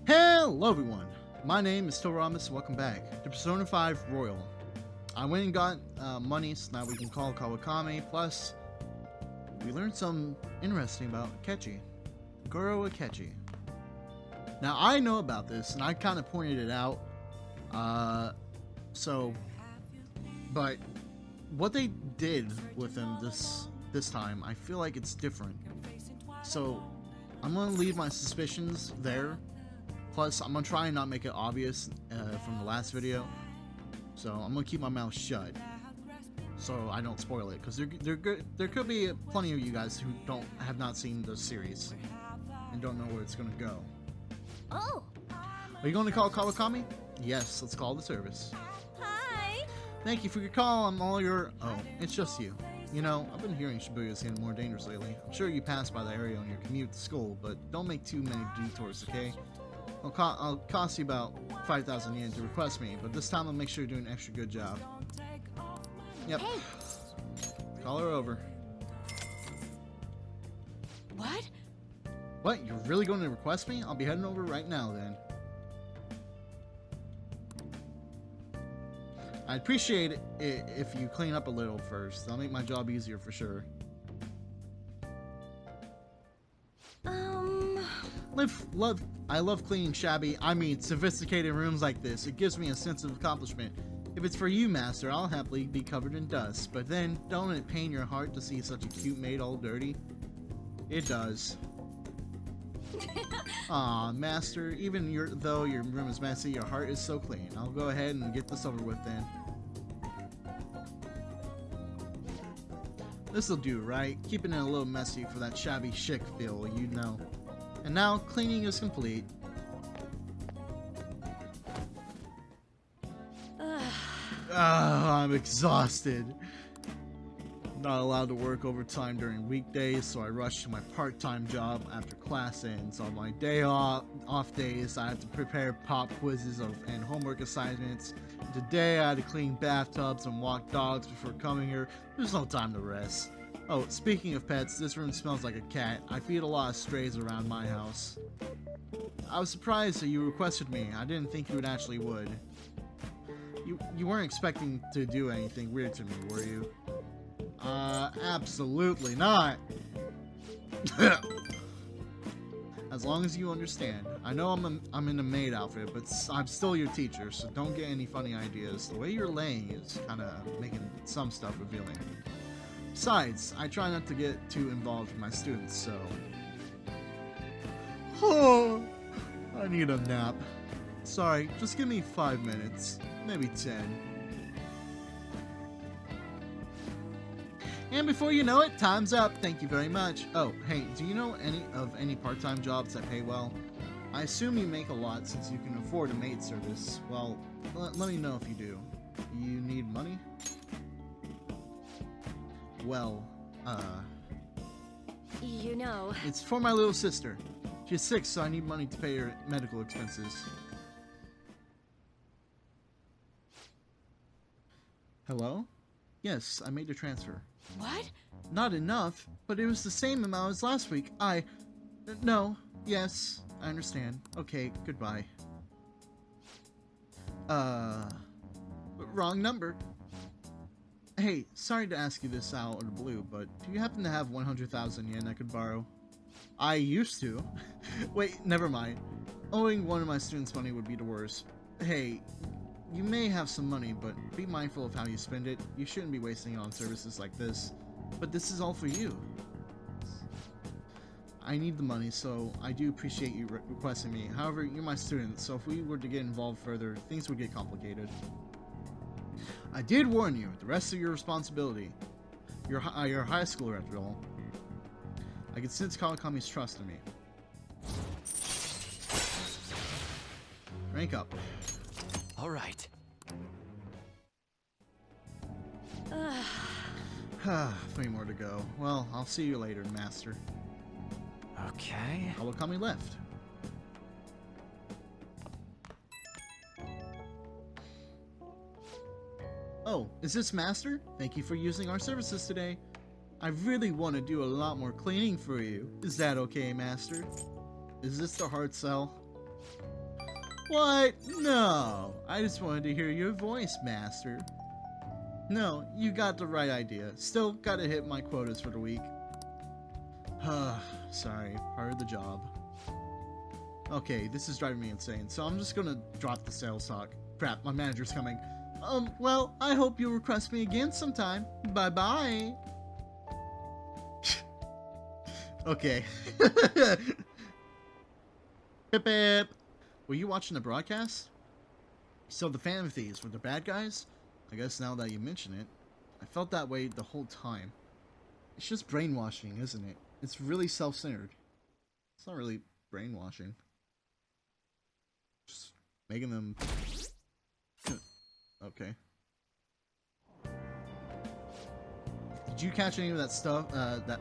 Hello everyone, my name is Toramis. Welcome back to Persona 5 Royal. I went and got money so now we can call Kawakami, plus we learned something interesting about Akechi. Goro Akechi. Now I know about this and I kind of pointed it out, but what they did with him this time, I feel like it's different. So I'm gonna leave my suspicions there. Plus, I'm gonna try and not make it obvious from the last video. So I'm gonna keep my mouth shut, so I don't spoil it. Because there could be plenty of you guys who have not seen the series and don't know where it's gonna go. Oh. Are you going to call Kawakami? Yes, let's call the service. Hi. Thank you for your call. I'm all your. Oh, it's just you. You know, I've been hearing Shibuya's getting more dangerous lately. I'm sure you pass by the area on your commute to school, but don't make too many detours, okay? I'll cost you about 5,000 yen to request me, but this time I'll make sure you're doing an extra good job. Yep. Hey. Call her over. What? What? You're really going to request me? I'll be heading over right now then. I'd appreciate it if you clean up a little first. That'll make my job easier for sure. I love cleaning sophisticated rooms like this. It gives me a sense of accomplishment. If it's for you, Master, I'll happily be covered in dust. But then, don't it pain your heart to see such a cute maid all dirty? It does. Aw, Master, even though your room is messy, your heart is so clean. I'll go ahead and get this over with then. This'll do, right? Keeping it a little messy for that shabby chic feel, you know. And now, cleaning is complete. I'm exhausted. Not allowed to work overtime during weekdays, so I rush to my part-time job after class ends. On my off days, I have to prepare pop quizzes and homework assignments. Today, I had to clean bathtubs and walk dogs before coming here. There's no time to rest. Oh, speaking of pets, this room smells like a cat. I feed a lot of strays around my house. I was surprised that you requested me. I didn't think you would actually would. You weren't expecting to do anything weird to me, were you? Absolutely not. As long as you understand. I know I'm in a maid outfit, but I'm still your teacher, so don't get any funny ideas. The way you're laying is kind of making some stuff revealing. Besides, I try not to get too involved with my students, so... Oh, I need a nap. Sorry, just give me 5 minutes. Maybe 10. And before you know it, time's up. Thank you very much. Oh, hey, do you know any part-time jobs that pay well? I assume you make a lot since you can afford a maid service. Well, let me know if you do. You need money? Well, You know. it's for my little sister. She's sick, so I need money to pay her medical expenses. Hello? Yes, I made the transfer. What? Not enough, but it was the same amount as last week. No, yes, I understand. Okay, goodbye. Wrong number. Hey, sorry to ask you this out of the blue, but do you happen to have 100,000 yen I could borrow? I used to. Wait, never mind. Owing one of my students money would be the worst. Hey, you may have some money, but be mindful of how you spend it. You shouldn't be wasting it on services like this. But this is all for you. I need the money, so I do appreciate you requesting me. However, you're my student, so if we were to get involved further, things would get complicated. I did warn you. The rest of your responsibility. You're a high schooler after all. I can sense Kawakami's trust in me. Rank up. All right. 3 more to go. Well, I'll see you later, Master. Okay. Kawakami left. Oh, is this Master? Thank you for using our services today. I really want to do a lot more cleaning for you. Is that okay, Master? Is this the hard sell? What? No. I just wanted to hear your voice, Master. No, you got the right idea. Still gotta hit my quotas for the week. Sorry, part of the job. Okay, this is driving me insane, so I'm just gonna drop the sales talk. Crap, my manager's coming. Well, I hope you'll request me again sometime. Bye-bye. Okay. Hip hip. Were you watching the broadcast? So the Phantom Thieves were the bad guys? I guess now that you mention it, I felt that way the whole time. It's just brainwashing, isn't it? It's really self-centered. It's not really brainwashing. Just making them... Okay. Did you catch any of that stuff, Did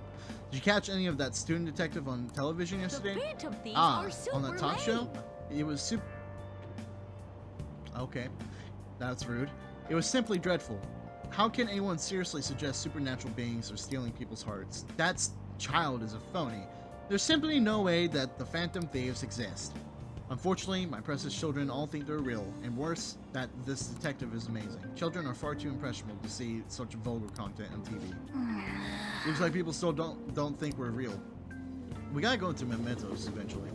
you catch any of that student detective on television yesterday? The Phantom Thieves are super on the talk lame. show? It was super... Okay. That's rude. It was simply dreadful. How can anyone seriously suggest supernatural beings are stealing people's hearts? That child is a phony. There's simply no way that the Phantom Thieves exist. Unfortunately, my precious children all think they're real, and worse, that this detective is amazing. Children are far too impressionable to see such vulgar content on TV. Seems like people still don't think we're real. We gotta go into mementos eventually.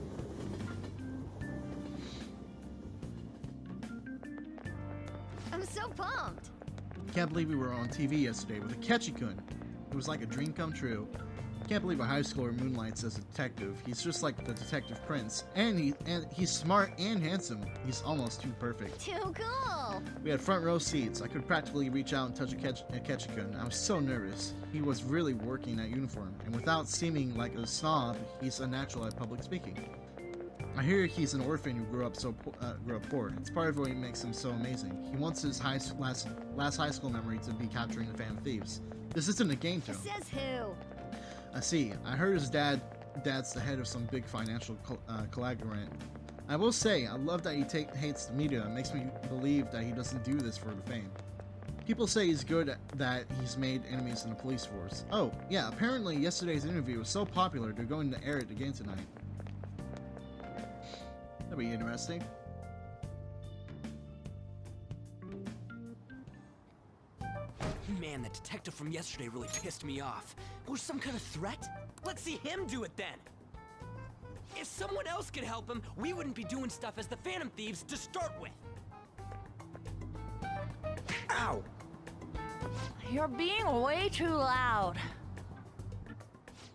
I'm so pumped. Can't believe we were on TV yesterday with Akechi-kun. It was like a dream come true. Can't believe a high schooler moonlights as a detective. He's just like the detective prince, and he's smart and handsome. He's almost too perfect. Too cool. We had front row seats. I could practically reach out and touch Akechi-kun. I was so nervous. He was really working that uniform, and without seeming like a snob, he's a natural at public speaking. I hear he's an orphan who grew up poor. It's part of what makes him so amazing. He wants his last high school memory to be capturing the Phantom Thieves. This isn't a game to him. Says who? I see. I heard his dad's the head of some big financial conglomerate. I will say, I love that he hates the media. It makes me believe that he doesn't do this for the fame. People say he's good that he's made enemies in the police force. Oh, yeah, apparently yesterday's interview was so popular they're going to air it again tonight. That'll be interesting. Man, the detective from yesterday really pissed me off. Was some kind of threat? Let's see him do it then. If someone else could help him, we wouldn't be doing stuff as the Phantom Thieves to start with. Ow! You're being way too loud.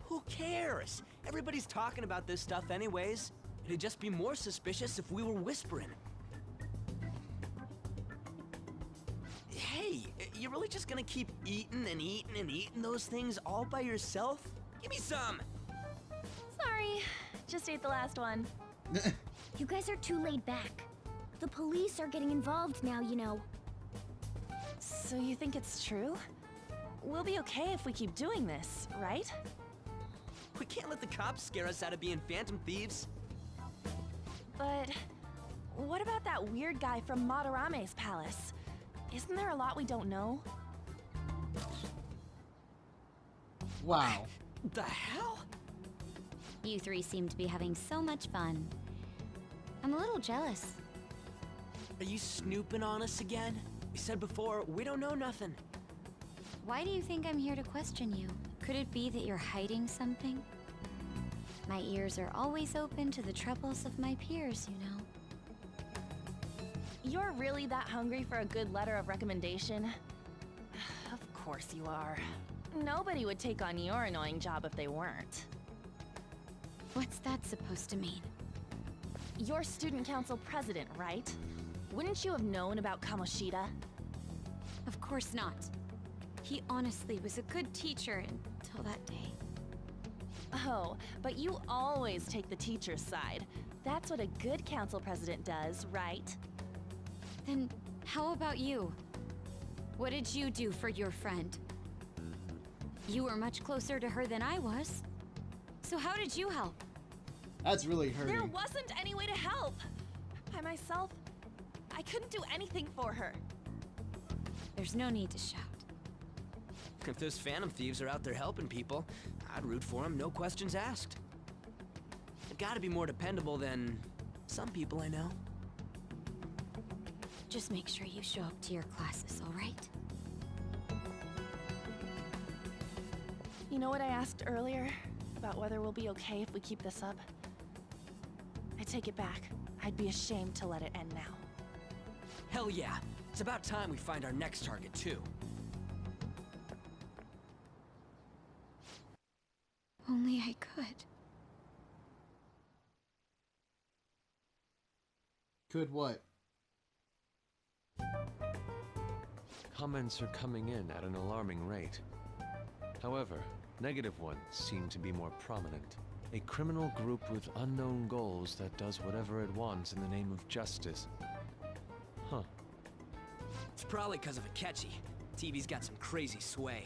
Who cares? Everybody's talking about this stuff anyways. It'd just be more suspicious if we were whispering. Hey, you really just gonna keep eating and eating and eating those things all by yourself? Give me some! Sorry, just ate the last one. You guys are too laid back. The police are getting involved now, you know. So you think it's true? We'll be okay if we keep doing this, right? We can't let the cops scare us out of being Phantom Thieves. But what about that weird guy from Madarame's palace? Isn't there a lot we don't know? Wow. The hell? You three seem to be having so much fun. I'm a little jealous. Are you snooping on us again? You said before, we don't know nothing. Why do you think I'm here to question you? Could it be that you're hiding something? My ears are always open to the troubles of my peers, you know. You're really that hungry for a good letter of recommendation? Of course you are. Nobody would take on your annoying job if they weren't. What's that supposed to mean? You're student council president, right? Wouldn't you have known about Kamoshida? Of course not. He honestly was a good teacher until that day. Oh, but you always take the teacher's side. That's what a good council president does, right? Then how about you? What did you do for your friend? You were much closer to her than I was. So how did you help? That's really hurting. There wasn't any way to help. By myself, I couldn't do anything for her. There's no need to shout. If those Phantom Thieves are out there helping people, I'd root for them, no questions asked. They've gotta be more dependable than some people I know. Just make sure you show up to your classes, all right? You know what I asked earlier? About whether we'll be okay if we keep this up? I take it back. I'd be ashamed to let it end now. Hell yeah. It's about time we find our next target, too. Only I could. Could what? Comments are coming in at an alarming rate. However, negative ones seem to be more prominent. A criminal group with unknown goals that does whatever it wants in the name of justice. Huh. It's probably because of Akechi. TV's got some crazy sway.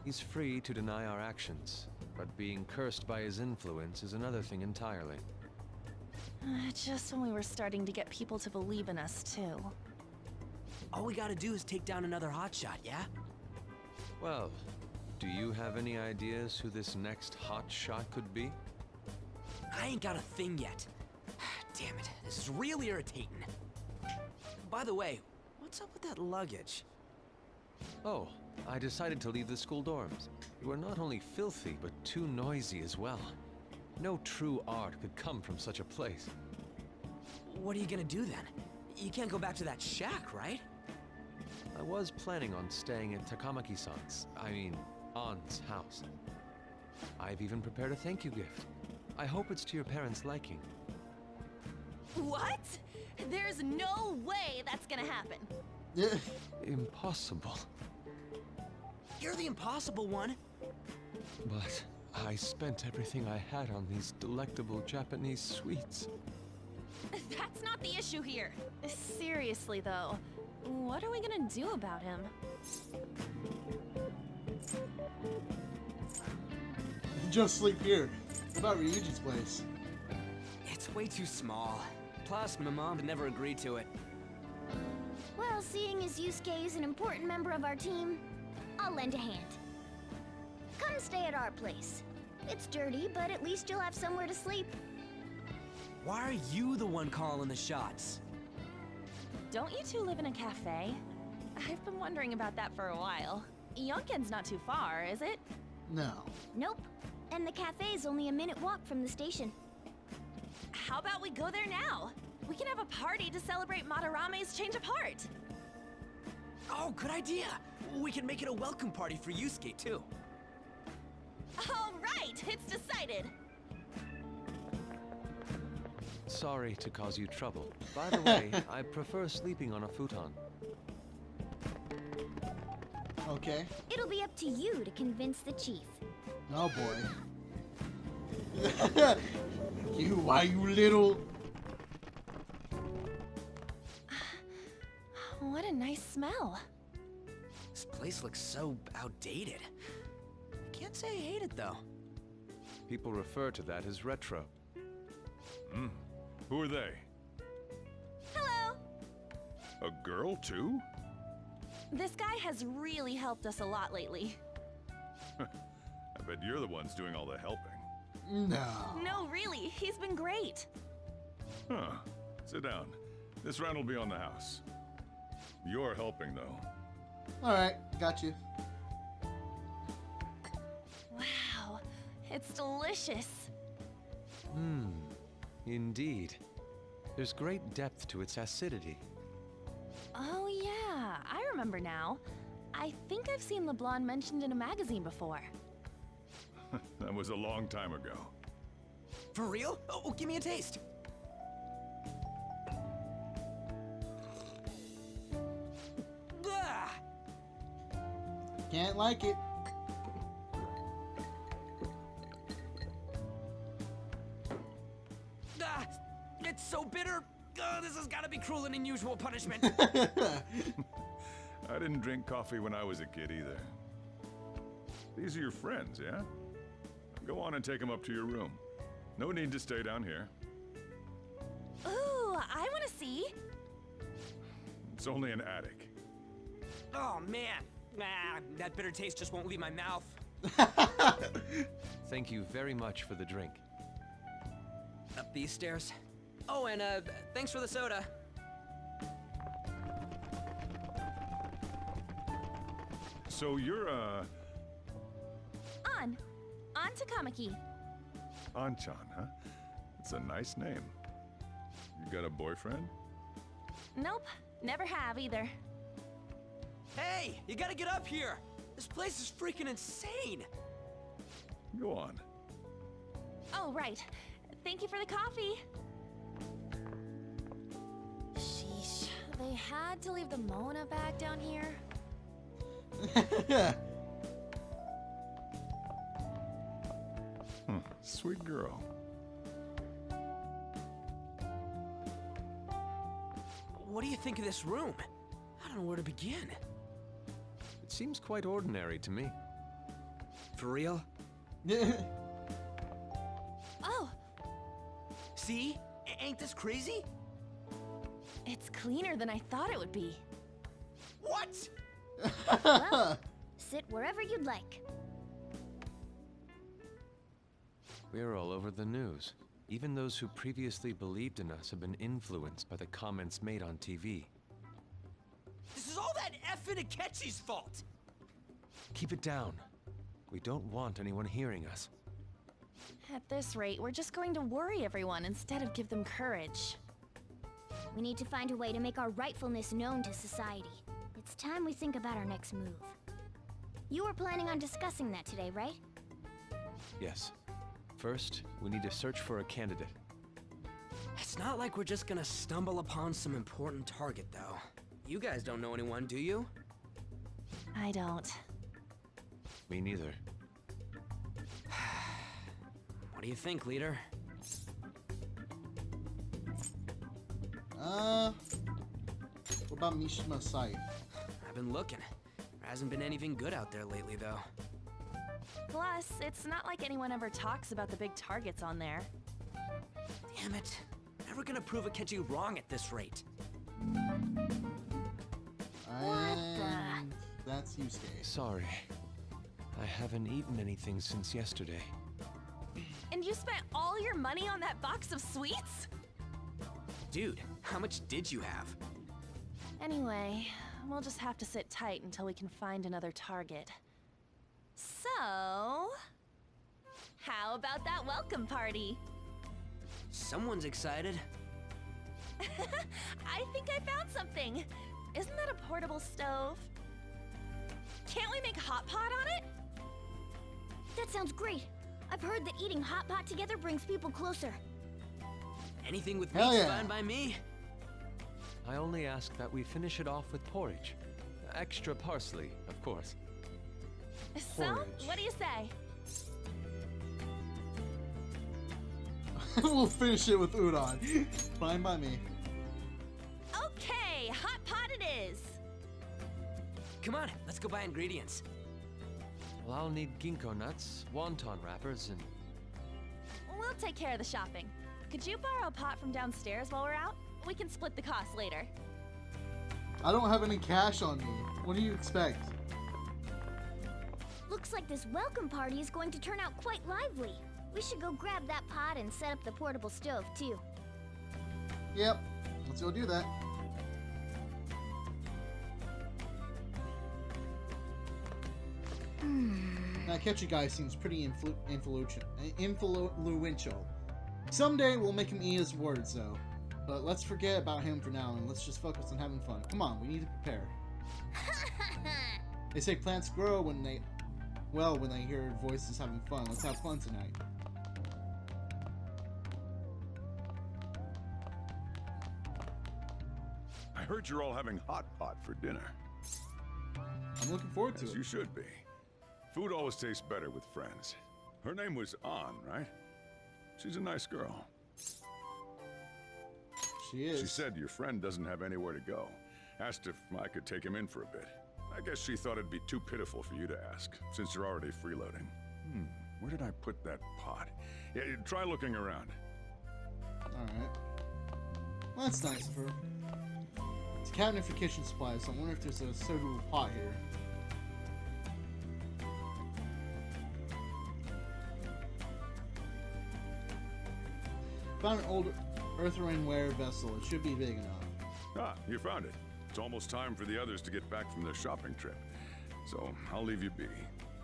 He's free to deny our actions, but being cursed by his influence is another thing entirely. Just when we were starting to get people to believe in us, too. All we gotta do is take down another hotshot, yeah? Well, do you have any ideas who this next hot shot could be? I ain't got a thing yet. Damn it, this is real irritating. By the way, what's up with that luggage? Oh, I decided to leave the school dorms. You are not only filthy, but too noisy as well. No true art could come from such a place. What are you gonna do then? You can't go back to that shack, right? I was planning on staying at Takamaki-san's, Ann's house. I've even prepared a thank you gift. I hope it's to your parents' liking. What? There's no way that's gonna happen. Impossible. You're the impossible one. But I spent everything I had on these delectable Japanese sweets. That's not the issue here. Seriously, though, what are we gonna do about him? Just sleep here. What about Ryuji's place? It's way too small. Plus, my mom never agreed to it. Well, seeing as Yusuke is an important member of our team, I'll lend a hand. Come stay at our place. It's dirty, but at least you'll have somewhere to sleep. Why are you the one calling the shots? Don't you two live in a cafe? I've been wondering about that for a while. Yonken's not too far, is it? No. Nope. And the cafe's only a minute walk from the station. How about we go there now? We can have a party to celebrate Madarame's change of heart. Oh, good idea. We can make it a welcome party for Yusuke, too. All right, it's decided. Sorry to cause you trouble. By the way, I prefer sleeping on a futon. Okay. It'll be up to you to convince the chief. Oh boy. Why you little... What a nice smell. This place looks so outdated. Can't say I hate it, though. People refer to that as retro. Who are they? Hello. A girl, too? This guy has really helped us a lot lately. I bet you're the ones doing all the helping. No. No, really, he's been great. Huh. Sit down. This round will be on the house. You're helping, though. Alright, got you. Wow, it's delicious. Indeed. There's great depth to its acidity. Oh yeah, I remember now. I think I've seen LeBlanc mentioned in a magazine before. That was a long time ago. For real? Oh, give me a taste. Blah! Can't like it. Ah, it's so bitter. This has got to be cruel and unusual punishment. I didn't drink coffee when I was a kid either. These are your friends, yeah? Go on and take them up to your room. No need to stay down here. Ooh, I want to see. It's only an attic. Oh, man. That bitter taste just won't leave my mouth. Thank you very much for the drink. Up these stairs. Oh, and thanks for the soda. So you're, On Takamaki. Anchan, huh? It's a nice name. You got a boyfriend? Nope, never have either. Hey, you gotta get up here! This place is freaking insane! Go on. Oh, right. Thank you for the coffee. Sheesh, they had to leave the Mona bag down here. Sweet girl. What do you think of this room? I don't know where to begin. It seems quite ordinary to me. For real? Oh, See? Ain't this crazy? it's cleaner than I thought it would be. What? Sit wherever you'd like. We're all over the news. Even those who previously believed in us have been influenced by the comments made on TV. This is all that effing Akechi's fault! Keep it down. We don't want anyone hearing us. At this rate, we're just going to worry everyone instead of give them courage. We need to find a way to make our rightfulness known to society. It's time we think about our next move. You were planning on discussing that today, right? Yes. First, we need to search for a candidate. It's not like we're just gonna stumble upon some important target, though. You guys don't know anyone, do you? I don't. Me neither. What do you think, leader? What about Mishima's site? I've been looking. There hasn't been anything good out there lately, though. Plus, it's not like anyone ever talks about the big targets on there. Damn it. Never gonna prove Akechi wrong at this rate. And that's Yusuke. Sorry. I haven't eaten anything since yesterday. And you spent all your money on that box of sweets? Dude, how much did you have? Anyway, we'll just have to sit tight until we can find another target. So, how about that welcome party? Someone's excited. I think I found something. Isn't that a portable stove? Can't we make a hot pot on it? That sounds great. I've heard that eating hot pot together brings people closer. Anything with Hell meat's yeah. fine by me. I only ask that we finish it off with porridge. Extra parsley, of course. So, Porridge. what do you say? We'll finish it with udon. Fine by me. Okay, hot pot it is. Come on, let's go buy ingredients. Well, I'll need ginkgo nuts, wonton wrappers, and... We'll take care of the shopping. Could you borrow a pot from downstairs while we're out? We can split the cost later. I don't have any cash on me. What do you expect? Looks like this welcome party is going to turn out quite lively. We should go grab that pot and set up the portable stove, too. Yep. Let's go do that. That Akechi guy seems pretty influential. Someday we'll make him eat his words, though. But let's forget about him for now and let's just focus on having fun. Come on, we need to prepare. They say plants grow when they hear voices having fun. Let's have fun tonight. I heard you're all having hot pot for dinner. I'm looking forward to As it. you should be. Food always tastes better with friends. Her name was An, right? She's a nice girl. She is. She said your friend doesn't have anywhere to go. Asked if I could take him in for a bit. I guess she thought it'd be too pitiful for you to ask, since you're already freeloading. Where did I put that pot? Yeah, try looking around. Alright. Well, that's nice of her. It's a cabinet for kitchen supplies, so I wonder if there's a suitable pot here. Found an old earthenware vessel. It should be big enough. Ah, you found it. It's almost time for the others to get back from their shopping trip. So I'll leave you be.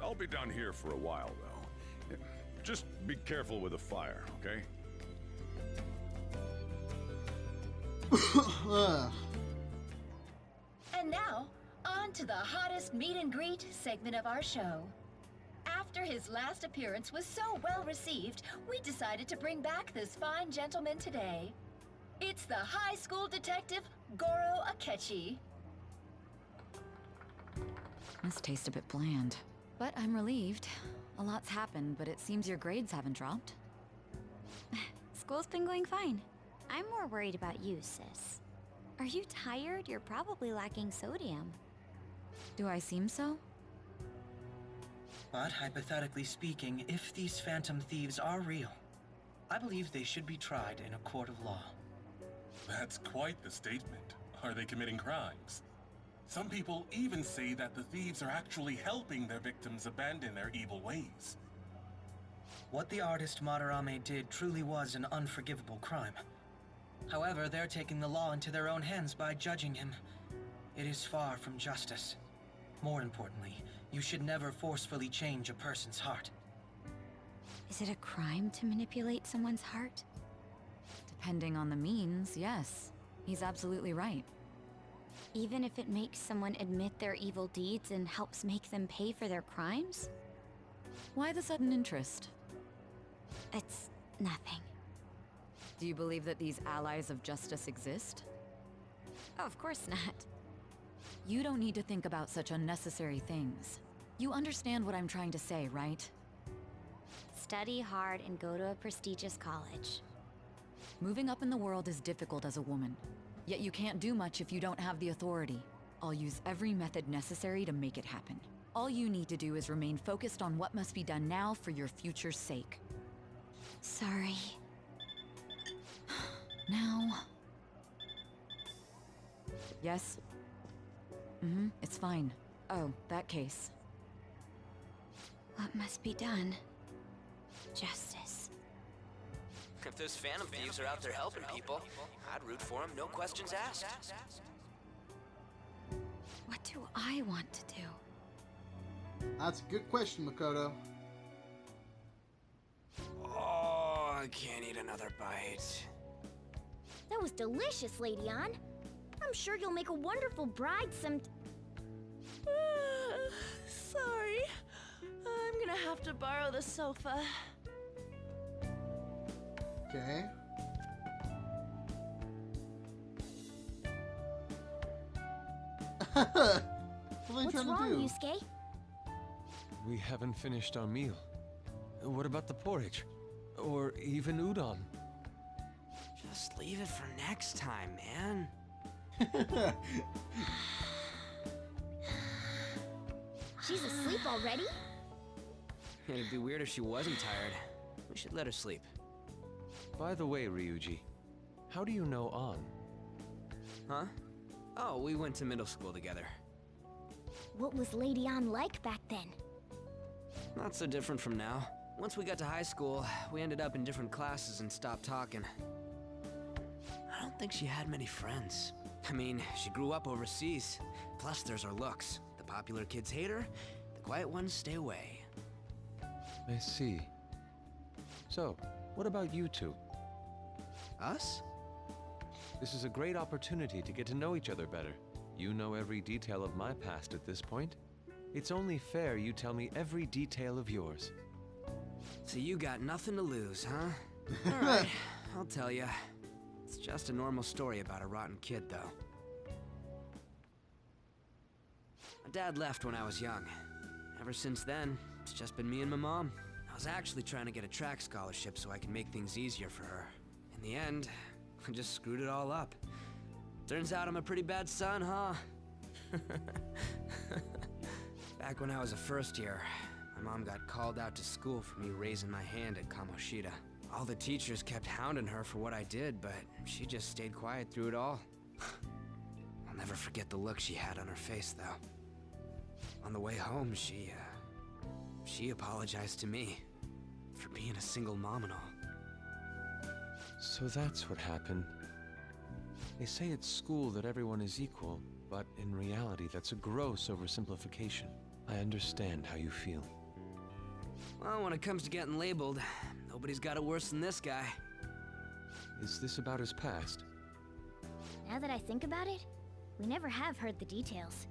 I'll be down here for a while, though. Just be careful with the fire, okay? And now, on to the hottest meet and greet segment of our show. After his last appearance was so well received, we decided to bring back this fine gentleman today. It's the high school detective, Goro Akechi. This tastes a bit bland, but I'm relieved. A lot's happened, but it seems your grades haven't dropped. School's been going fine. I'm more worried about you, sis. Are you tired? You're probably lacking sodium. Do I seem so? But hypothetically speaking, if these phantom thieves are real, I believe they should be tried in a court of law. That's quite the statement. Are they committing crimes? Some people even say that the thieves are actually helping their victims abandon their evil ways. What the artist Madarame did truly was an unforgivable crime. However, they're taking the law into their own hands by judging him. It is far from justice. More importantly, you should never forcefully change a person's heart. Is it a crime to manipulate someone's heart? Depending on the means, yes. He's absolutely right. Even if it makes someone admit their evil deeds and helps make them pay for their crimes? Why the sudden interest? It's nothing. Do you believe that these allies of justice exist? Oh, of course not. You don't need to think about such unnecessary things. You understand what I'm trying to say, right? Study hard and go to a prestigious college. Moving up in the world is difficult as a woman. Yet you can't do much if you don't have the authority. I'll use every method necessary to make it happen. All you need to do is remain focused on what must be done now for your future's sake. Sorry. Now... Yes? It's fine. Oh, that case. What must be done? Justice. If those phantom thieves are out there helping people, I'd root for them, no questions asked. What do I want to do? That's a good question, Makoto. Oh, I can't eat another bite. That was delicious, Lady Ann. I'm sure you'll make a wonderful bride Sorry. I'm gonna have to borrow the sofa. Okay. What are they What's trying wrong, to do? Yusuke? We haven't finished our meal. What about the porridge? Or even udon? Just leave it for next time, man. She's asleep already? It'd be weird if she wasn't tired. We should let her sleep. By the way, Ryuji, how do you know An? Huh? Oh, we went to middle school together. What was Lady Ann like back then? Not so different from now. Once we got to high school, we ended up in different classes and stopped talking. I don't think she had many friends. I mean, she grew up overseas. Plus, there's her looks. The popular kids hate her, the quiet ones stay away. I see. So, what about you two? Us? This is a great opportunity to get to know each other better. You know every detail of my past at this point. It's only fair you tell me every detail of yours. So you got nothing to lose, huh? Alright, I'll tell you. It's just a normal story about a rotten kid, though. My dad left when I was young. Ever since then, it's just been me and my mom. I was actually trying to get a track scholarship so I could make things easier for her. In the end, I just screwed it all up. Turns out I'm a pretty bad son, huh? Back when I was a first year, my mom got called out to school for me raising my hand at Kamoshida. All the teachers kept hounding her for what I did, but she just stayed quiet through it all. I'll never forget the look she had on her face, though. On the way home, she apologized to me for being a single mom and all. So that's what happened. They say at school that everyone is equal, but in reality that's a gross oversimplification. I understand how you feel. Well, when it comes to getting labeled, nobody's got it worse than this guy. Is this about his past? Now that I think about it, we never have heard the details.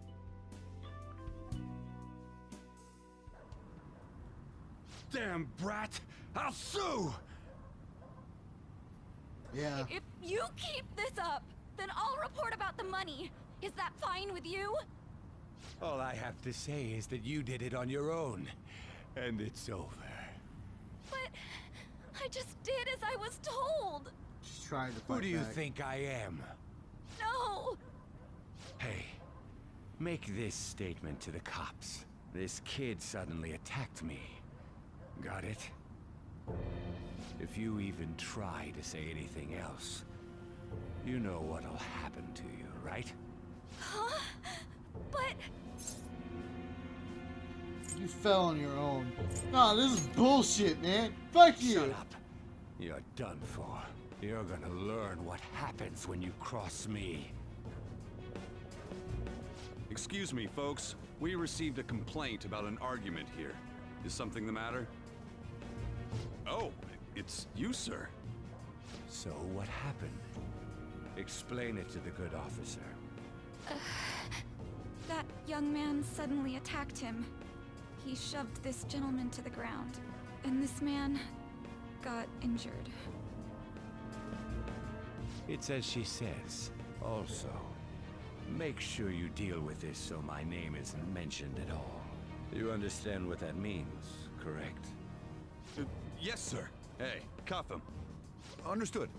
Damn brat! I'll sue! Yeah. If you keep this up, then I'll report about the money. Is that fine with you? All I have to say is that you did it on your own, and it's over. But I just did as I was told. She's trying to fight Who do you back. think I am? No. Hey, make this statement to the cops. This kid suddenly attacked me. Got it? If you even try to say anything else, you know what'll happen to you, right? Huh? But You fell on your own. Nah, this is bullshit, man. Fuck you. Shut up. You're done for. You're gonna learn what happens when you cross me. Excuse me, folks. We received a complaint about an argument here. Is something the matter? Oh, it's you, sir. So what happened? Explain it to the good officer. that young man suddenly attacked him. He shoved this gentleman to the ground, and this man got injured. It's as she says. Also, make sure you deal with this so my name isn't mentioned at all. You understand what that means, correct? Yes, sir. Hey, cuff him. Understood.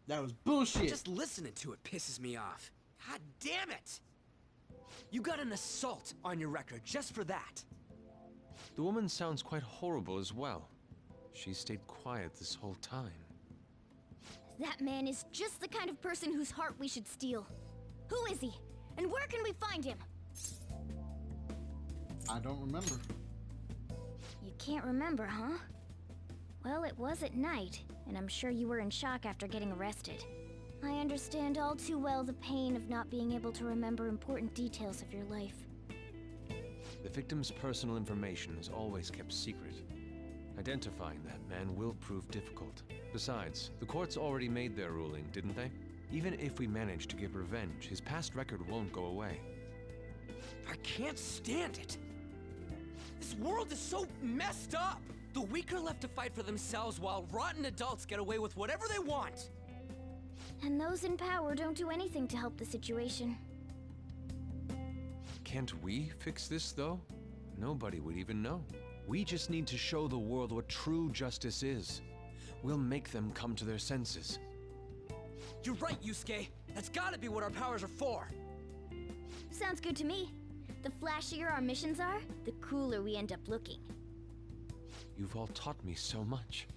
That was bullshit. Just listening to it pisses me off. God damn it! You got an assault on your record just for that. The woman sounds quite horrible as well. She stayed quiet this whole time. That man is just the kind of person whose heart we should steal. Who is he? And where can we find him? I don't remember. You can't remember, huh? Well, it was at night, and I'm sure you were in shock after getting arrested. I understand all too well the pain of not being able to remember important details of your life. The victim's personal information is always kept secret. Identifying that man will prove difficult. Besides, the courts already made their ruling, didn't they? Even if we manage to get revenge, his past record won't go away. I can't stand it. This world is so messed up. The weak are left to fight for themselves while rotten adults get away with whatever they want. And those in power don't do anything to help the situation. Can't we fix this, though? Nobody would even know. We just need to show the world what true justice is. We'll make them come to their senses. You're right, Yusuke. That's gotta be what our powers are for. Sounds good to me. The flashier our missions are, the cooler we end up looking. You've all taught me so much.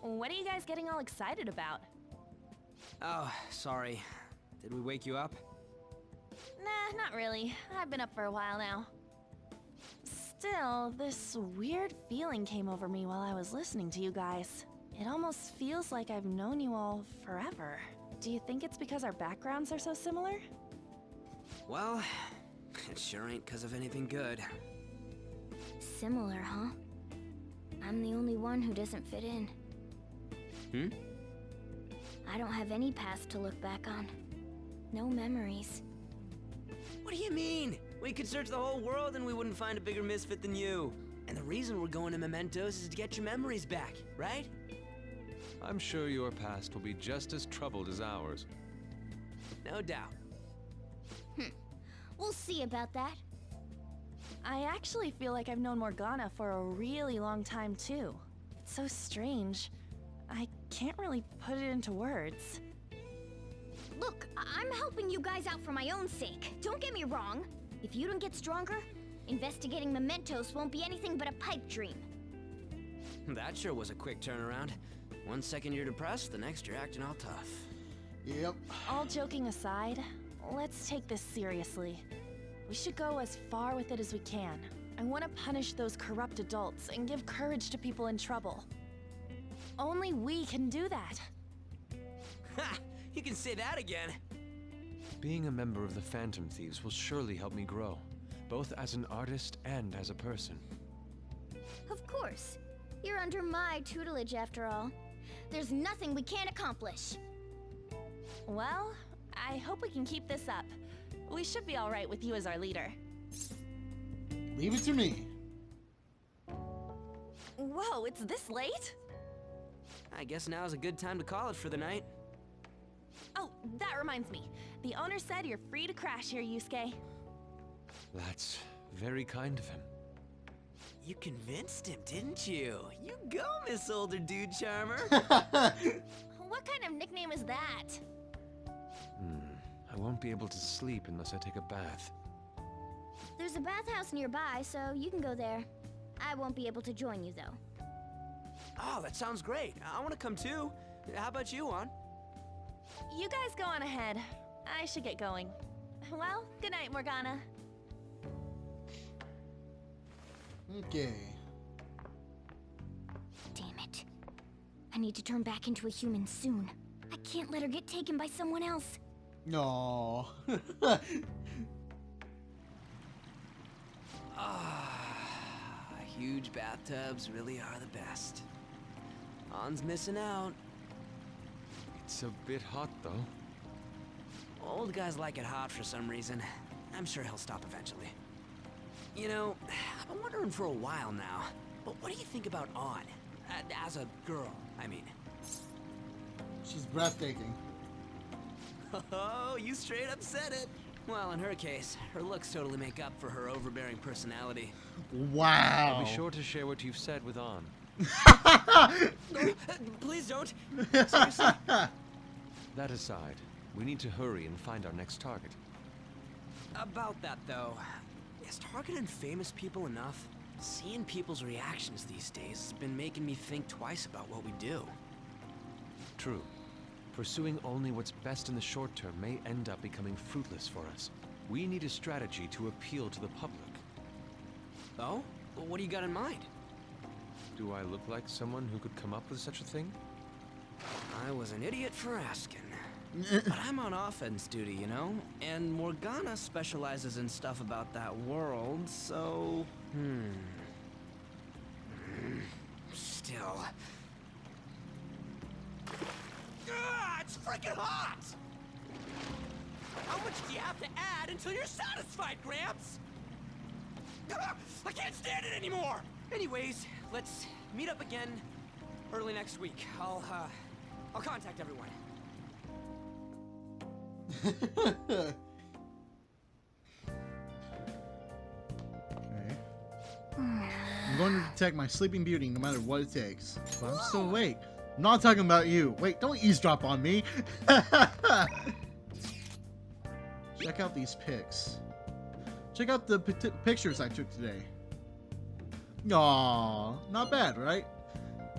What are you guys getting all excited about? Oh, sorry. Did we wake you up? Nah, not really. I've been up for a while now. Still, this weird feeling came over me while I was listening to you guys. It almost feels like I've known you all forever. Do you think it's because our backgrounds are so similar? Well, it sure ain't because of anything good. Similar, huh? I'm the only one who doesn't fit in. I don't have any past to look back on. No memories. What do you mean? We could search the whole world and we wouldn't find a bigger misfit than you. And the reason we're going to Mementos is to get your memories back, right? I'm sure your past will be just as troubled as ours. No doubt. We'll see about that. I actually feel like I've known Morgana for a really long time, too. It's so strange. I can't really put it into words. Look, I'm helping you guys out for my own sake. Don't get me wrong. If you don't get stronger, investigating Mementos won't be anything but a pipe dream. That sure was a quick turnaround. 1 second you're depressed, the next you're acting all tough. Yep. All joking aside, let's take this seriously. We should go as far with it as we can. I want to punish those corrupt adults and give courage to people in trouble. Only we can do that. Ha! You can say that again. Being a member of the Phantom Thieves will surely help me grow, both as an artist and as a person. Of course. You're under my tutelage after all. There's nothing we can't accomplish. Well, I hope we can keep this up. We should be all right with you as our leader. Leave it to me. Whoa, it's this late? I guess now's a good time to call it for the night. Oh, that reminds me. The owner said you're free to crash here, Yusuke. That's very kind of him. You convinced him, didn't you? You go, Miss Older Dude Charmer. What kind of nickname is that? I won't be able to sleep unless I take a bath. There's a bathhouse nearby, so you can go there. I won't be able to join you, though. Oh, that sounds great. I want to come too. How about you, Juan? You guys go on ahead. I should get going. Well, good night, Morgana. Okay. Damn it. I need to turn back into a human soon. I can't let her get taken by someone else. No. Huge bathtubs really are the best. Juan's missing out. It's a bit hot, though. Old guys like it hot for some reason. I'm sure he'll stop eventually. You know, I've been wondering for a while now, but what do you think about On? As a girl, I mean. She's breathtaking. Oh, you straight up said it. Well, in her case, her looks totally make up for her overbearing personality. Wow. I'll be sure to share what you've said with On. Please don't. Seriously. That aside, we need to hurry and find our next target. About that, though, is targeting famous people enough? Seeing people's reactions these days has been making me think twice about what we do. True. Pursuing only what's best in the short term may end up becoming fruitless for us. We need a strategy to appeal to the public. Oh? Well, what do you got in mind? Do I look like someone who could come up with such a thing? I was an idiot for asking. But I'm on offense duty, you know? And Morgana specializes in stuff about that world, so... Still... it's freaking hot! How much do you have to add until you're satisfied, Gramps? I can't stand it anymore! Anyways, let's meet up again early next week. I'll contact everyone. Okay. I'm going to protect my sleeping beauty no matter what it takes. But I'm still awake. I'm not talking about you. Wait, don't eavesdrop on me. Check out these pics. Check out the pictures I took today. Aww, not bad, right?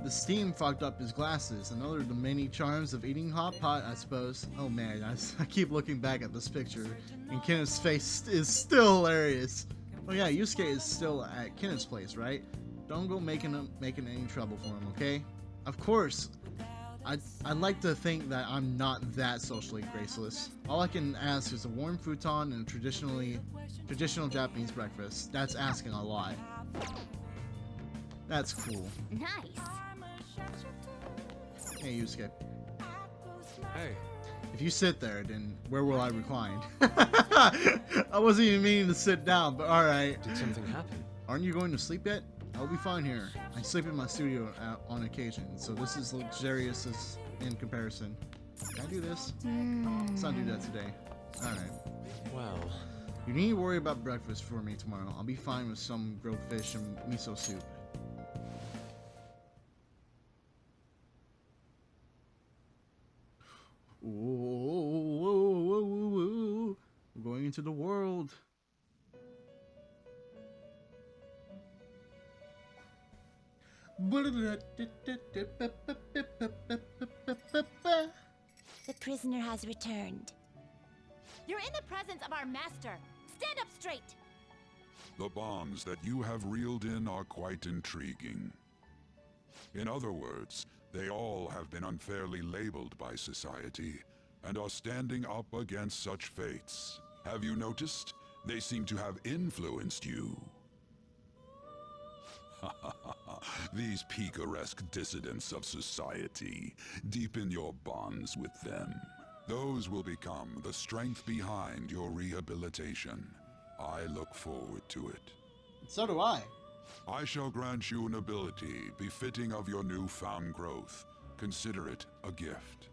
The steam fogged up his glasses. Another of the many charms of eating hot pot, I suppose. Oh man, I keep looking back at this picture, and Kenneth's face is still hilarious. Oh yeah, Yusuke is still at Kenneth's place, right? Don't go making any trouble for him, okay? Of course. I'd like to think that I'm not that socially graceless. All I can ask is a warm futon and a traditional Japanese breakfast. That's asking a lot. That's cool. Nice. Hey, Yusuke. Hey. If you sit there, then where will I recline? I wasn't even meaning to sit down, but alright. Did something happen? Aren't you going to sleep yet? I'll be fine here. I sleep in my studio on occasion, so this is luxurious in comparison. Can I do this? Let's not do that today. Alright. Well... You needn't worry about breakfast for me tomorrow. I'll be fine with some grilled fish and miso soup. Ooh, we're going into the world. The prisoner has returned. You're in the presence of our master. Stand up straight. The bonds that you have reeled in are quite intriguing. In other words, they all have been unfairly labeled by society, and are standing up against such fates. Have you noticed? They seem to have influenced you. These picaresque dissidents of society, deepen your bonds with them. Those will become the strength behind your rehabilitation. I look forward to it. So do I. I shall grant you an ability befitting of your newfound growth. Consider it a gift.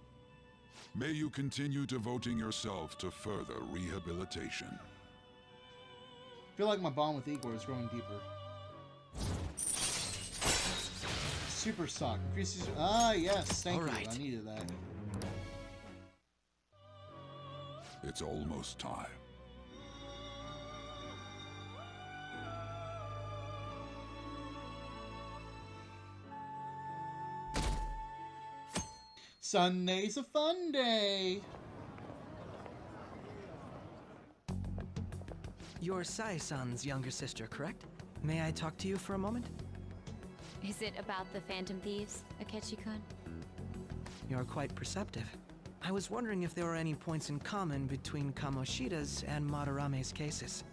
May you continue devoting yourself to further rehabilitation. I feel like my bond with Igor is growing deeper. Super stock. Increases. Ah, yes. Thank you. I needed that. It's almost time. Sunday's a fun day. You're Sai-san's younger sister, correct? May I talk to you for a moment? Is it about the Phantom Thieves, Akechi-kun? You're quite perceptive. I was wondering if there were any points in common between Kamoshida's and Madarame's cases.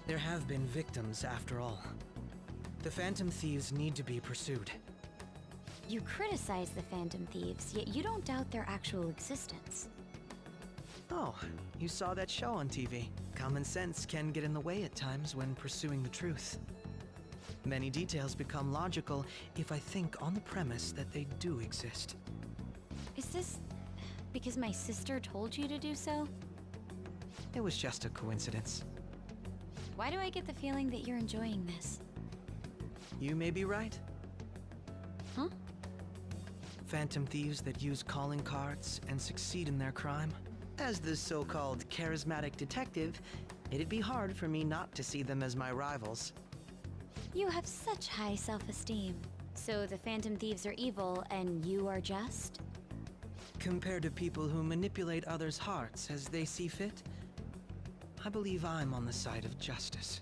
There have been victims, after all. The Phantom Thieves need to be pursued. You criticize the Phantom Thieves, yet you don't doubt their actual existence. Oh, you saw that show on TV. Common sense can get in the way at times when pursuing the truth. Many details become logical if I think on the premise that they do exist. Is this because my sister told you to do so? It was just a coincidence. Why do I get the feeling that you're enjoying this? You may be right. Huh? Phantom thieves that use calling cards and succeed in their crime. As the so-called charismatic detective, it'd be hard for me not to see them as my rivals. You have such high self-esteem. So the Phantom Thieves are evil and you are just? Compared to people who manipulate others' hearts as they see fit, I believe I'm on the side of justice.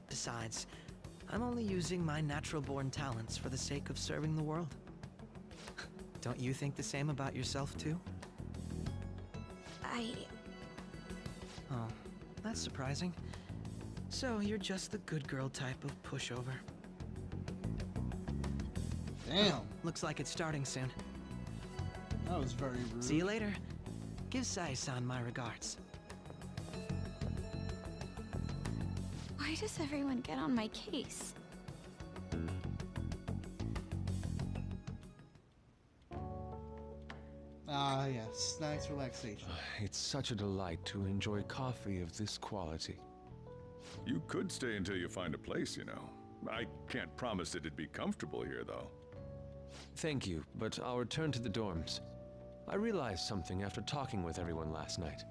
Besides, I'm only using my natural-born talents for the sake of serving the world. Don't you think the same about yourself, too? Oh, that's surprising. So you're just the good girl type of pushover. Damn. Looks like it's starting soon. That was very rude. See you later. Give Sai-san my regards. Why does everyone get on my case? Ah, yes. Nice relaxation. It's such a delight to enjoy coffee of this quality. You could stay until you find a place, you know. I can't promise it'd be comfortable here, though. Thank you, but I'll return to the dorms. I realized something after talking with everyone last night.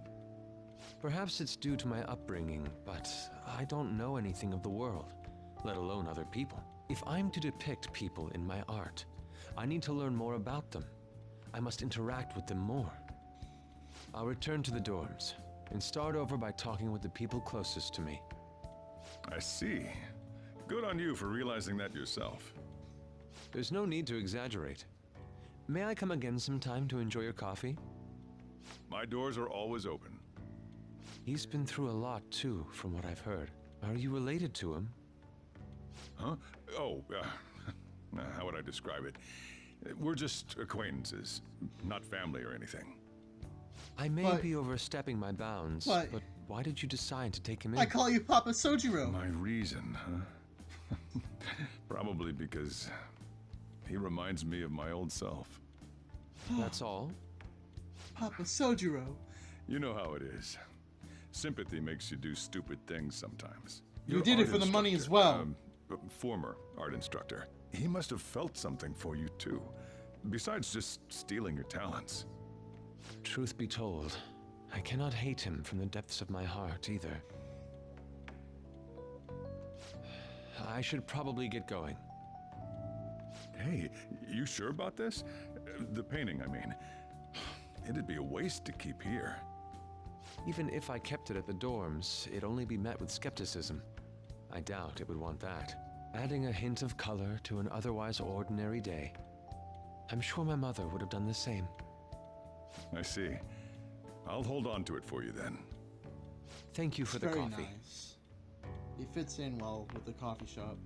Perhaps it's due to my upbringing, but I don't know anything of the world, let alone other people. If I'm to depict people in my art, I need to learn more about them. I must interact with them more. I'll return to the dorms and start over by talking with the people closest to me. I see. Good on you for realizing that yourself. There's no need to exaggerate. May I come again sometime to enjoy your coffee? My doors are always open. He's been through a lot too, from what I've heard. Are you related to him? Huh? Oh, how would I describe it? We're just acquaintances, not family or anything. I may be overstepping my bounds, but why did you decide to take him in? I call you Papa Sojiro. My reason, huh? Probably because he reminds me of my old self. That's all? Papa Sojiro. You know how it is. Sympathy makes you do stupid things sometimes. You did it for the money as well. Former art instructor. He must have felt something for you too. Besides just stealing your talents. Truth be told, I cannot hate him from the depths of my heart either. I should probably get going. Hey, you sure about this? The painting, I mean. It'd be a waste to keep here. Even if I kept it at the dorms, it'd only be met with skepticism. I doubt it would want that. Adding a hint of color to an otherwise ordinary day. I'm sure my mother would have done the same. I see. I'll hold on to it for you then. Thank you for the Very coffee. nice. It fits in well with the coffee shop.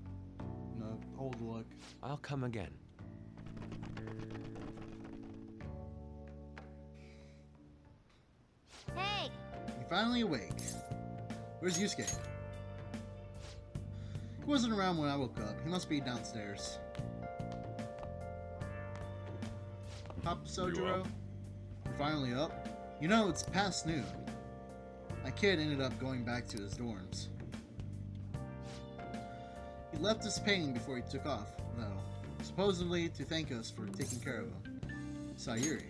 The old look. I'll come again. Hey! You're finally awake. Where's Yusuke? He wasn't around when I woke up. He must be downstairs. Papa Sojiro? You're finally up? You know, it's past noon. My kid ended up going back to his dorms. He left us painting before he took off, though. Supposedly to thank us for taking care of him. Sayuri.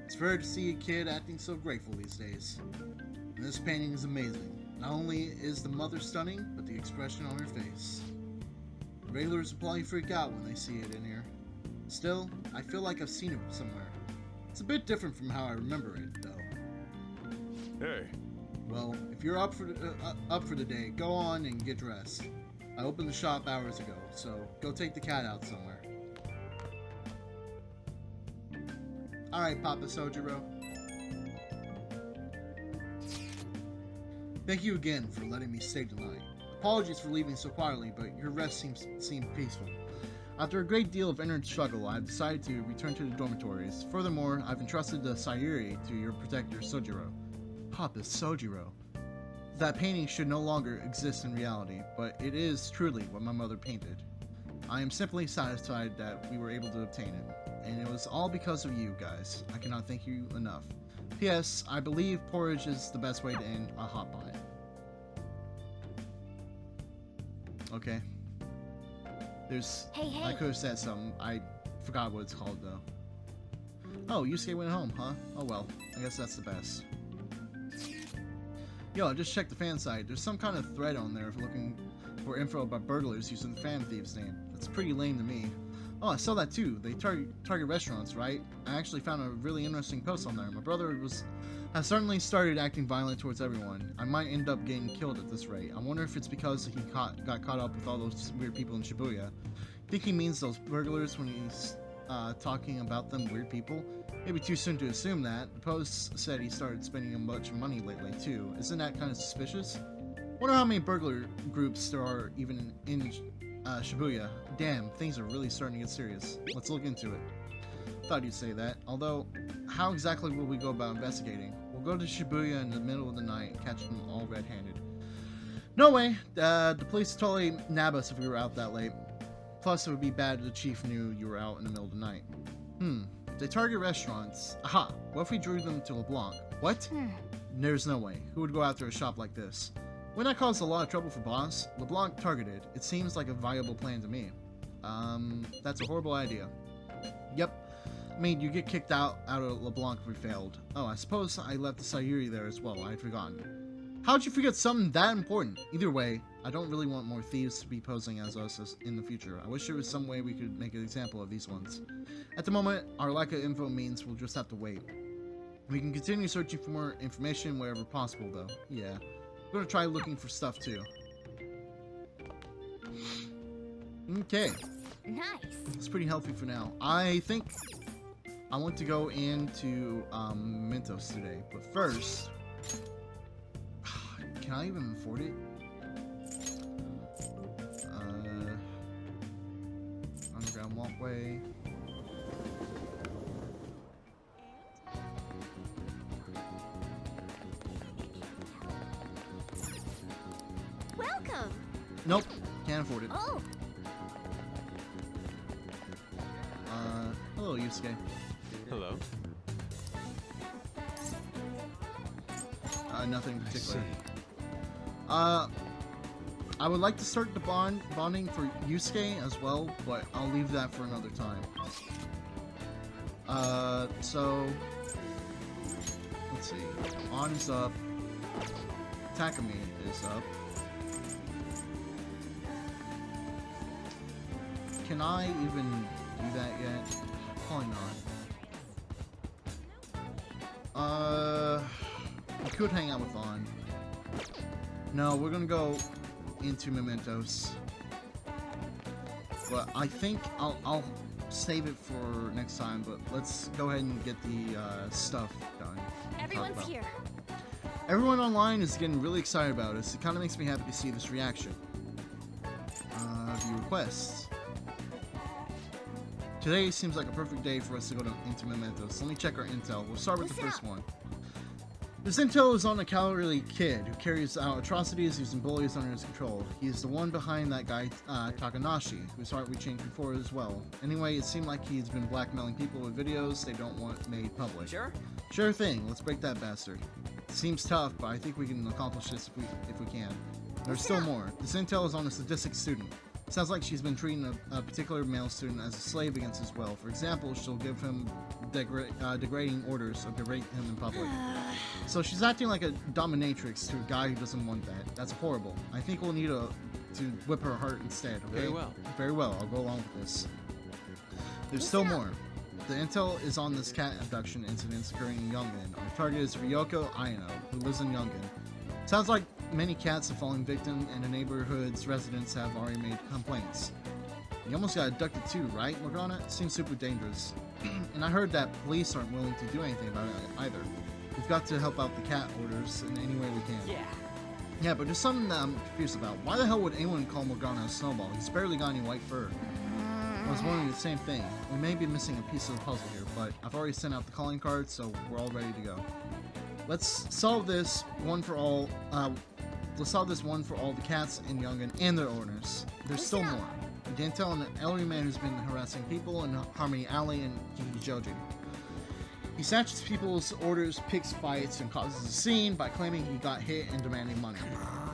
It's rare to see a kid acting so grateful these days. And this painting is amazing. Not only is the mother stunning, but the expression on her face. Regulars will probably freak out when they see it in here. Still, I feel like I've seen it somewhere. It's a bit different from how I remember it, though. Hey. Well, if you're up for the day, go on and get dressed. I opened the shop hours ago, so go take the cat out somewhere. Alright, Papa Sojiro. Thank you again for letting me stay tonight. Apologies for leaving so quietly, but your rest seemed peaceful. After a great deal of inner struggle, I've decided to return to the dormitories. Furthermore, I've entrusted the Sayuri to your protector, Sojiro. Papa Sojiro. That painting should no longer exist in reality, but it is truly what my mother painted. I am simply satisfied that we were able to obtain it, and it was all because of you guys. I cannot thank you enough. P.S. I believe porridge is the best way to end a hot pot. Okay. Hey. I could have said something. I forgot what it's called though. Oh, Yusuke went home, huh? Oh well. I guess that's the best. Yo, I just checked the fan site. There's some kind of thread on there looking for info about burglars using the fan thieves name. That's pretty lame to me. Oh, I saw that too. They target restaurants, right? I actually found a really interesting post on there. My brother has certainly started acting violent towards everyone. I might end up getting killed at this rate. I wonder if it's because he got caught up with all those weird people in Shibuya. Think he means those burglars when he's talking about them weird people? Maybe too soon to assume that. The post said he started spending a bunch of money lately too. Isn't that kind of suspicious? Wonder how many burglar groups there are even in Shibuya. Damn, things are really starting to get serious. Let's look into it. Thought you'd say that. Although, how exactly will we go about investigating? We'll go to Shibuya in the middle of the night and catch them all red-handed. No way! The police totally nab us if we were out that late. Plus, it would be bad if the chief knew you were out in the middle of the night. They target restaurants. Aha! What if we drew them to LeBlanc? What? There's no way. Who would go after a shop like this? Wouldn't that cause a lot of trouble for boss? LeBlanc targeted. It seems like a viable plan to me. That's a horrible idea. Yep. I mean, you get kicked out of LeBlanc if we failed. Oh, I suppose I left the Sayuri there as well. I'd forgotten. How'd you forget something that important? Either way, I don't really want more thieves to be posing as us in the future. I wish there was some way we could make an example of these ones. At the moment, our lack of info means we'll just have to wait. We can continue searching for more information wherever possible, though. Yeah. I'm gonna try looking for stuff, too. Okay. Nice. It's pretty healthy for now. I think I want to go into Mentos today, but first, can I even afford it? Underground walkway. Welcome. Nope, can't afford it. Oh. Hello, Yusuke. Hello. Nothing in particular. I would like to start the bonding for Yusuke as well, but I'll leave that for another time. So let's see. On is up. Takumi is up. Can I even do that yet? Probably not. We could hang out with On. No, we're gonna go into Mementos. but I think I'll save it for next time. But let's go ahead and get the stuff done. Everyone's here. Everyone online is getting really excited about this. It kind of makes me happy to see this reaction. View requests. Today seems like a perfect day for us to go into Mementos. Let me check our intel. We'll start with the first one. This intel is on a cowardly kid who carries out atrocities using bullies under his control. He is the one behind that guy, Takanashi, whose heart we changed before as well. Anyway, it seemed like he's been blackmailing people with videos they don't want made public. Sure? Sure thing. Let's break that bastard. It seems tough, but I think we can accomplish this if we can. There's still more. This intel is on a sadistic student. Sounds like she's been treating a particular male student as a slave against his will. For example, she'll give him degrading orders or berate him in public. So she's acting like a dominatrix to a guy who doesn't want that. That's horrible. I think we'll need to whip her heart instead, okay? Very well. Very well. I'll go along with this. There's still more. The intel is on this cat abduction incident occurring in Yongin. Our target is Ryoko Ayano, who lives in Yongin. Sounds like many cats have fallen victim, and the neighborhood's residents have already made complaints. You almost got abducted too, right, Morgana? It seems super dangerous. And I heard that police aren't willing to do anything about it either. We've got to help out the cat orders in any way we can. Yeah. Yeah, but there's something that I'm confused about. Why the hell would anyone call Morgana a snowball? He's barely got any white fur. I was wondering the same thing. We may be missing a piece of the puzzle here, but I've already sent out the calling card, so we're all ready to go. Let's solve this one for all. Let's solve this one for all the cats in Yongin and their owners. There's still more. The intel on an elderly man who's been harassing people in Harmony Alley and Kikijoji. He snatches people's orders, picks fights, and causes a scene by claiming he got hit and demanding money.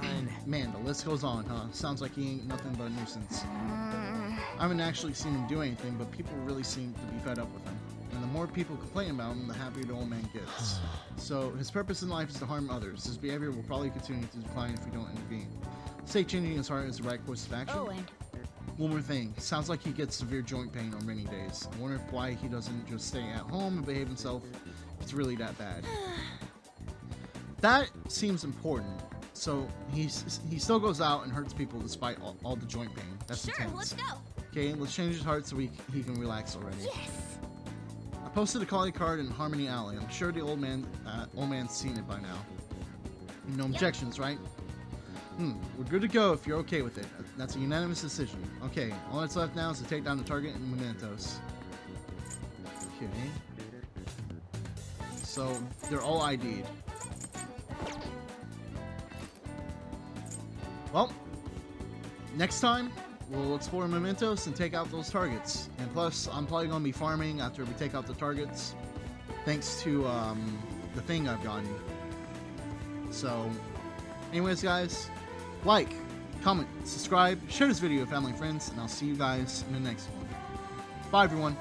And man, the list goes on, huh? Sounds like he ain't nothing but a nuisance. I haven't actually seen him do anything, but people really seem to be fed up with him. And the more people complain about him, the happier the old man gets. So his purpose in life is to harm others. His behavior will probably continue to decline if we don't intervene. Say changing his heart is the right course of action. Oh, and one more thing. Sounds like he gets severe joint pain on rainy days. I wonder why he doesn't just stay at home and behave himself if it's really that bad. That seems important. So he still goes out and hurts people despite all the joint pain. That's intense. let's go. Okay, let's change his heart so he can relax already. Yes. I posted a calling card in Harmony Alley. I'm sure the old man's seen it by now. No objections, right? We're good to go if you're okay with it. That's a unanimous decision. Okay, all that's left now is to take down the target in Mementos. Okay. So, they're all ID'd. Well, next time, we'll explore Mementos and take out those targets. And plus, I'm probably going to be farming after we take out the targets, thanks to the thing I've gotten. So, anyways, guys, like, comment, subscribe, share this video with family and friends, and I'll see you guys in the next one. Bye, everyone.